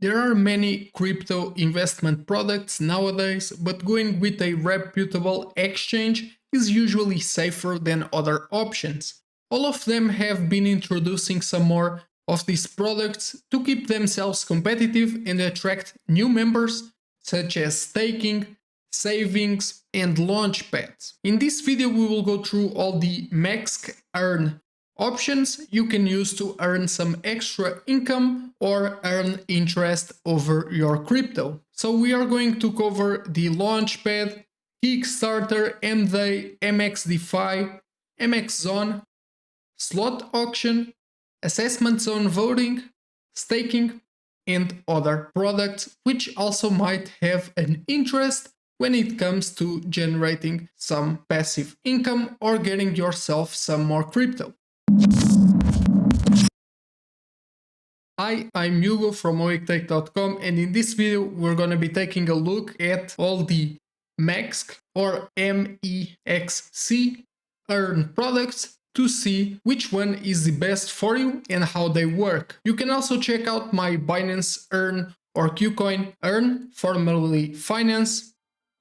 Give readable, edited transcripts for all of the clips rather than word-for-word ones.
There are many crypto investment products nowadays, but going with a reputable exchange is usually safer than other options. All of them have been introducing some more of these products to keep themselves competitive and attract new members, such as staking, savings, and launchpads. In this video, we will go through all the MEXC Earn options you can use to earn some extra income or earn interest over your crypto. So we are going to cover the Launchpad, Kickstarter, MD, MX-DeFi, MX Zone, slot auction, assessment zone voting, staking, and other products which also might have an interest when it comes to generating some passive income or getting yourself some more crypto. Hi, I'm Hugo from MX-DeFi.com, and in this video we're going to be taking a look at all the MEXC or MEXC Earn products to see which one is the best for you and how they work. You can also check out my Binance Earn or KuCoin Earn, formerly Finance,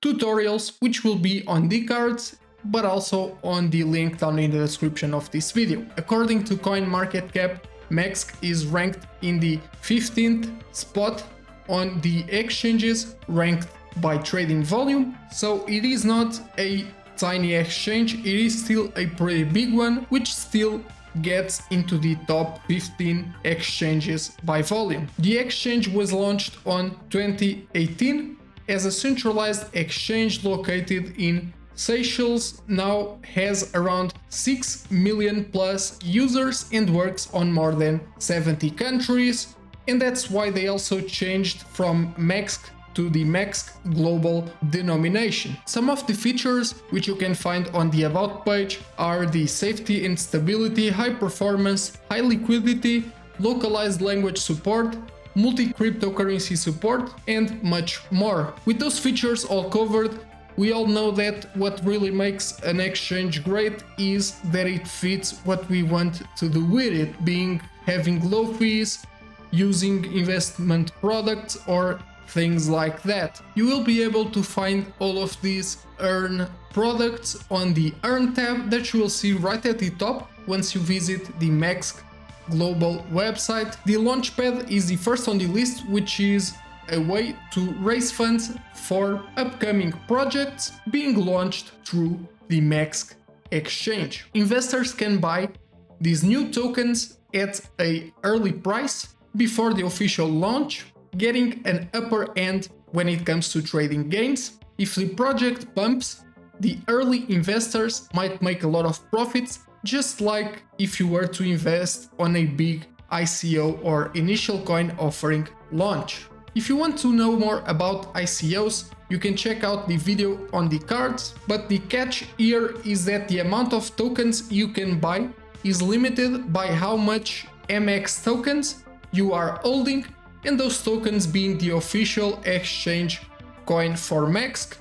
tutorials which will be on the cards but also on the link down in the description of this video. According to CoinMarketCap, MEXC is ranked in the 15th spot on the exchanges ranked by trading volume, so it is not a tiny exchange, it is still a pretty big one, which still gets into the top 15 exchanges by volume. The exchange was launched on 2018 as a centralized exchange located in Seychelles, now has around 6 million plus users and works on more than 70 countries, and that's why they also changed from MEXC to the MEXC global denomination. Some of the features which you can find on the About page are the safety and stability, high performance, high liquidity, localized language support, multi-cryptocurrency support, and much more. With those features all covered, we all know that what really makes an exchange great is that it fits what we want to do with it, being having low fees, using investment products or things like that. You will be able to find all of these Earn products on the Earn tab that you will see right at the top once you visit the MEXC global website. The Launchpad is the first on the list, which is a way to raise funds for upcoming projects being launched through the MEXC exchange. Investors can buy these new tokens at an early price before the official launch, getting an upper end when it comes to trading gains. If the project pumps, the early investors might make a lot of profits, just like if you were to invest on a big ICO or initial coin offering launch. If you want to know more about ICOs, you can check out the video on the cards, but the catch here is that the amount of tokens you can buy is limited by how much MX tokens you are holding, and those tokens being the official exchange coin for MEXC,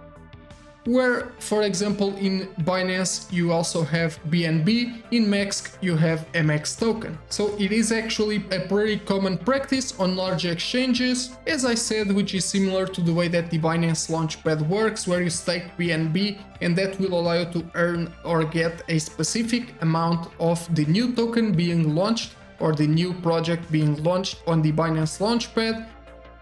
where, for example, in Binance you also have BNB, in MEXC you have MX token. So it is actually a pretty common practice on large exchanges, as I said, which is similar to the way that the Binance Launchpad works, where you stake BNB and that will allow you to earn or get a specific amount of the new token being launched or the new project being launched on the Binance Launchpad.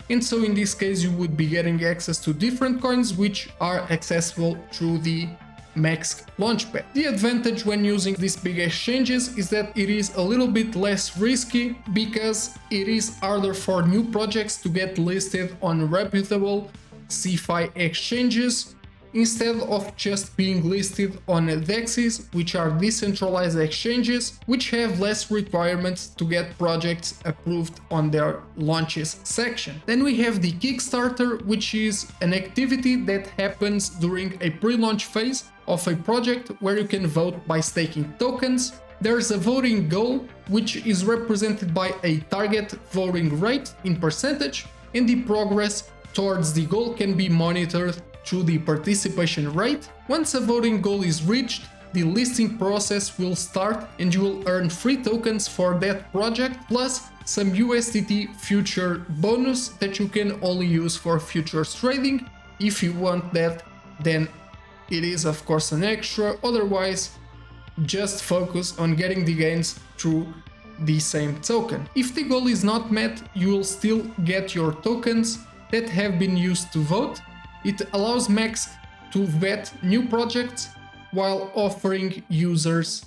And so in this case you would be getting access to different coins which are accessible through the MEXC Launchpad. The advantage when using these big exchanges is that it is a little bit less risky because it is harder for new projects to get listed on reputable CeFi exchanges instead of just being listed on DEXs, which are decentralized exchanges, which have less requirements to get projects approved on their launches section. Then we have the Kickstarter, which is an activity that happens during a pre-launch phase of a project where you can vote by staking tokens. There's a voting goal, which is represented by a target voting rate in percentage, and the progress towards the goal can be monitored through the participation rate. Once a voting goal is reached, the listing process will start and you will earn free tokens for that project, plus some USDT future bonus that you can only use for futures trading. If you want that, then it is of course an extra, otherwise just focus on getting the gains through the same token. If the goal is not met, you will still get your tokens that have been used to vote. It allows MEXC to vet new projects while offering users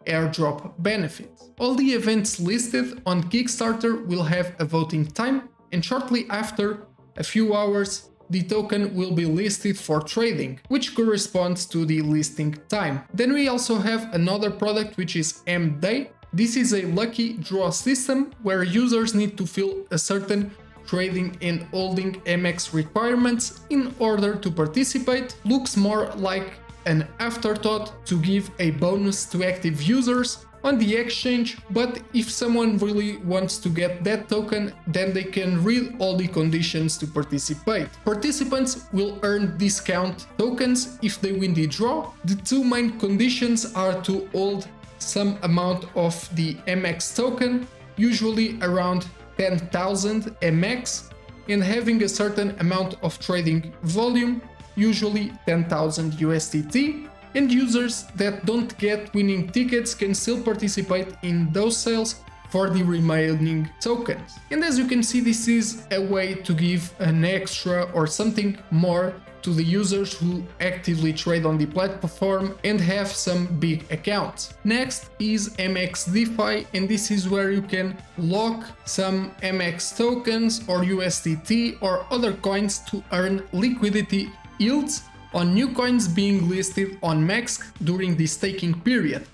airdrop benefits. All the events listed on Kickstarter will have a voting time, and shortly after, a few hours, the token will be listed for trading, which corresponds to the listing time. Then we also have another product, which is M-Day. This is a lucky draw system where users need to fill a certain trading and holding MX requirements in order to participate. Looks more like an afterthought to give a bonus to active users on the exchange, but if someone really wants to get that token, then they can read all the conditions to participate. Participants will earn discount tokens if they win the draw. The two main conditions are to hold some amount of the MX token, usually around 10,000 MX, and having a certain amount of trading volume, usually 10,000 USDT, and users that don't get winning tickets can still participate in those sales for the remaining tokens. And as you can see, this is a way to give an extra or something more to the users who actively trade on the platform and have some big accounts. Next is MX-DeFi, and this is where you can lock some MX tokens or USDT or other coins to earn liquidity yields on new coins being listed on MEXC during the staking period.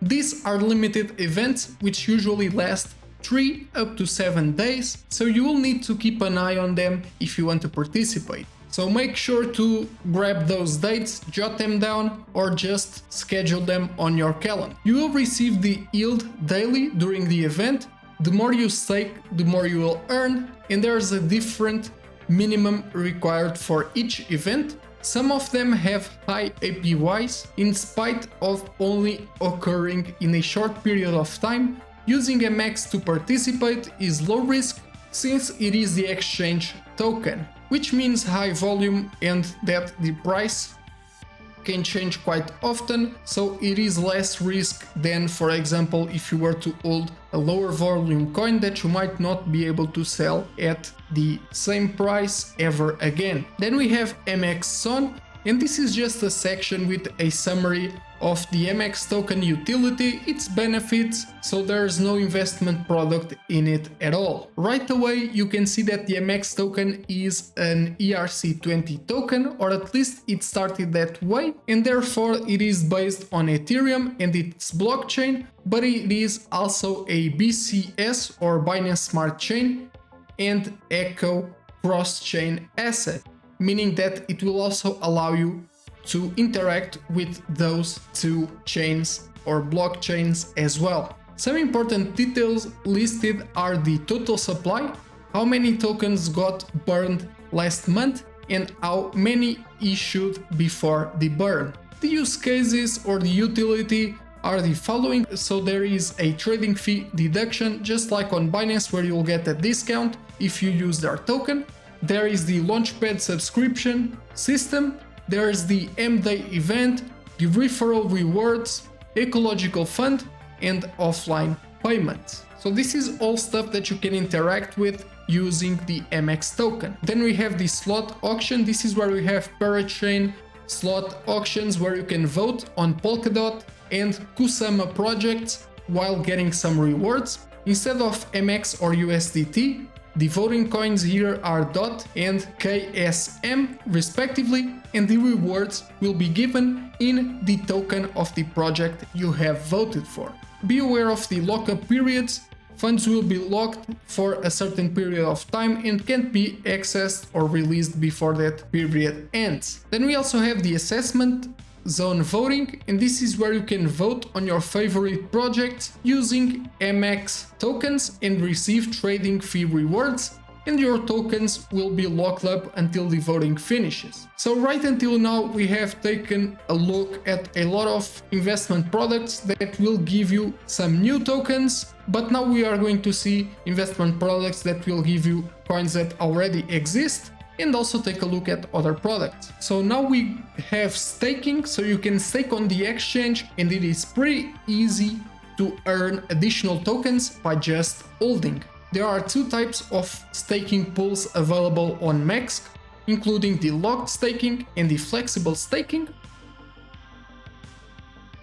These are limited events which usually last 3 up to 7 days, so you will need to keep an eye on them if you want to participate. So make sure to grab those dates, jot them down, or just schedule them on your calendar. You will receive the yield daily during the event. The more you stake, the more you will earn, and there's a different minimum required for each event. Some of them have high APYs in spite of only occurring in a short period of time. Using MX to participate is low risk since it is the exchange token, which means high volume and that the price can change quite often, so it is less risk than, for example, if you were to hold a lower volume coin that you might not be able to sell at the same price ever again. Then we have MX-Earn, and this is just a section with a summary of the MX token utility, its benefits, so there's no investment product in it at all. Right away you can see that the MX token is an ERC20 token, or at least it started that way, and therefore it is based on Ethereum and its blockchain, but it is also a BCS or Binance Smart Chain and Echo cross-chain asset, meaning that it will also allow you to interact with those two chains or blockchains as well. Some important details listed are the total supply, how many tokens got burned last month, and how many issued before the burn. The use cases or the utility are the following. So there is a trading fee deduction, just like on Binance, where you'll get a discount if you use their token. There is the Launchpad subscription system. There's the M-Day event, the referral rewards, ecological fund, and offline payments. So this is all stuff that you can interact with using the MX token. Then we have the slot auction. This is where we have parachain slot auctions where you can vote on Polkadot and Kusama projects while getting some rewards. Instead of MX or USDT, the voting coins here are DOT and KSM respectively, and the rewards will be given in the token of the project you have voted for. Be aware of the lockup periods. Funds will be locked for a certain period of time and can't be accessed or released before that period ends. Then we also have the assessment zone voting, and this is where you can vote on your favorite projects using MX tokens and receive trading fee rewards. and your tokens will be locked up until the voting finishes. So right until now we have taken a look at a lot of investment products that will give you some new tokens, but now we are going to see investment products that will give you coins that already exist, and also take a look at other products. So now we have staking, so you can stake on the exchange, and it is pretty easy to earn additional tokens by just holding. There are two types of staking pools available on MEXC, including the locked staking and the flexible staking.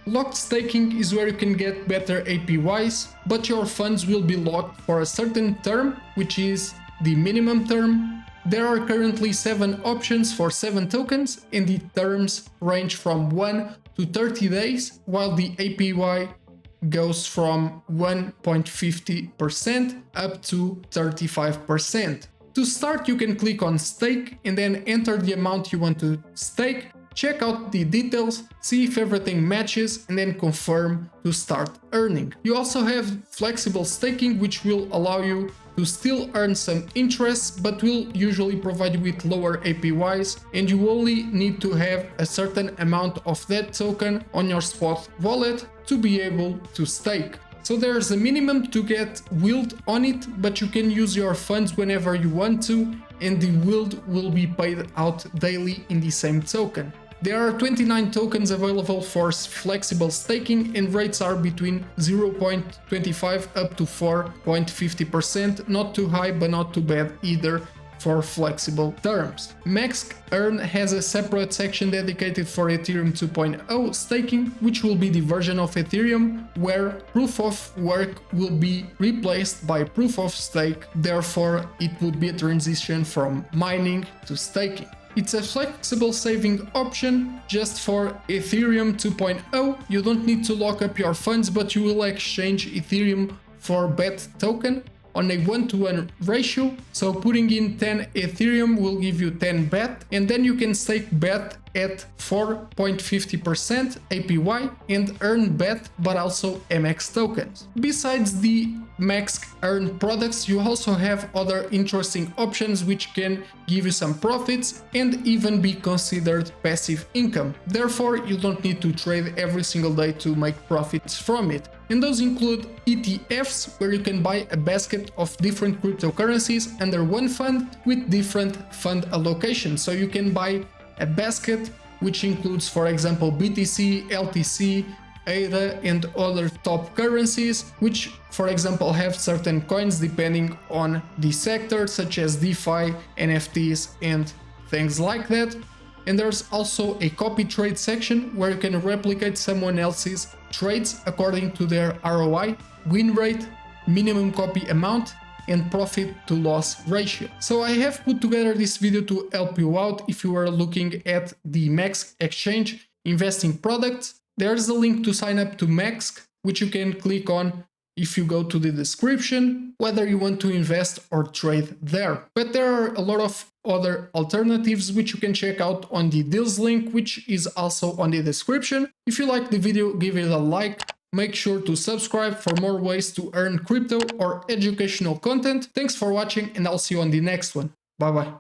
Locked staking is where you can get better APYs, but your funds will be locked for a certain term, which is the minimum term. There are currently 7 options for 7 tokens, and the terms range from 1 to 30 days, while the APY goes from 1.50% up to 35%. To start, you can click on stake and then enter the amount you want to stake, check out the details, see if everything matches, and then confirm to start earning. You also have flexible staking, which will allow you to still earn some interest, but will usually provide you with lower APYs, and you only need to have a certain amount of that token on your spot wallet to be able to stake. So there's a minimum to get yield on it, but you can use your funds whenever you want to, and the yield will be paid out daily in the same token. There are 29 tokens available for flexible staking, and rates are between 0.25 up to 4.50%, not too high but not too bad either for flexible terms. MEXC Earn has a separate section dedicated for Ethereum 2.0 staking, which will be the version of Ethereum where proof of work will be replaced by proof of stake, therefore it would be a transition from mining to staking. It's a flexible saving option just for Ethereum 2.0. You don't need to lock up your funds, but you will exchange Ethereum for BET token on a 1-to-1 ratio. So putting in 10 Ethereum will give you 10 BET, and then you can stake BET at 4.50% APY and earn BET but also MX tokens. Besides the MEXC Earn products, you also have other interesting options which can give you some profits and even be considered passive income. Therefore, you don't need to trade every single day to make profits from it. And those include ETFs, where you can buy a basket of different cryptocurrencies under one fund with different fund allocations. So you can buy a basket which includes, for example, BTC, LTC, ADA and other top currencies, which for example have certain coins depending on the sector, such as DeFi, NFTs and things like that. And there's also a copy trade section where you can replicate someone else's trades according to their ROI, win rate, minimum copy amount and profit to loss ratio. So I have put together this video to help you out if you are looking at the MEXC exchange investing products. There's a link to sign up to MEXC, which you can click on if you go to the description, whether you want to invest or trade there. But there are a lot of other alternatives which you can check out on the deals link, which is also on the description. If you like the video, give it a like. Make sure to subscribe for more ways to earn crypto or educational content. Thanks for watching and I'll see you on the next one. Bye bye.